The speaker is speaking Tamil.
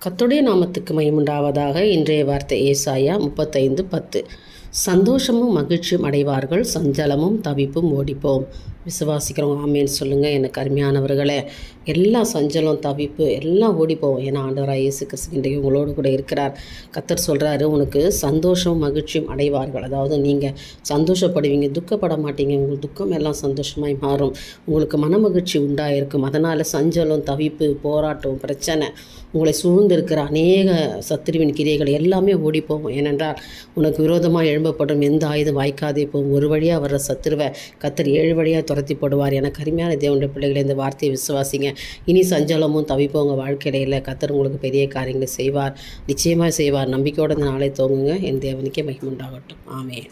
கர்த்தருடைய நாமத்துக்கு மகிமையுண்டாவதாக. இன்றைய வார்த்தை ஏசாயா 35:10. சந்தோஷமும் மகிழ்ச்சியும் அடைவார்கள், சஞ்சலமும் தவிப்பும் ஓடிப்போம். விசுவாசிக்கிறவங்க ஆமேன்னு சொல்லுங்கள். எனக்கு அருமையானவர்களே, எல்லா சஞ்சலம் தவிப்பு எல்லாம் ஓடிப்போம். ஏன்னா ஆண்டவராக இயேசு கிறிஸ்து இன்றைக்கு உங்களோடு கூட இருக்கிறார். கர்த்தர் சொல்கிறாரு, உனக்கு சந்தோஷமும் மகிழ்ச்சியும் அடைவார்கள். அதாவது நீங்கள் சந்தோஷப்படுவீங்க, துக்கப்பட மாட்டீங்க. உங்களுக்கு துக்கம் எல்லாம் சந்தோஷமாய் மாறும். உங்களுக்கு மன மகிழ்ச்சி உண்டாயிருக்கும். அதனால் சஞ்சலம் தவிப்பு போராட்டம் பிரச்சனை உங்களை சூழ்ந்து இருக்கிற அநேக சத்துருவின் கிரியைகள் எல்லாமே ஓடி போகும். ஏனென்றால் உனக்கு விரோதமாக எழும்பப்படும் எந்த ஆயுதம் வாய்க்காதே போகும். ஒரு வழியாக வர்ற சத்துருவை கர்த்தர் 7 வழியாக துரத்தி போடுவார். என கருமையான தேவனுடைய பிள்ளைகளை இந்த வார்த்தையை விசுவாசிங்க. இனி சஞ்சலமும் தவிப்பும் உங்கள் வாழ்க்கையில இல்லை. கர்த்தர் உங்களுக்கு பெரிய காரியங்களை செய்வார், நிச்சயமாக செய்வார். நம்பிக்கையோடு இந்த நாளை தோங்குங்க. என் தேவனுக்கே மகிமை உண்டாகட்டும். ஆமென்.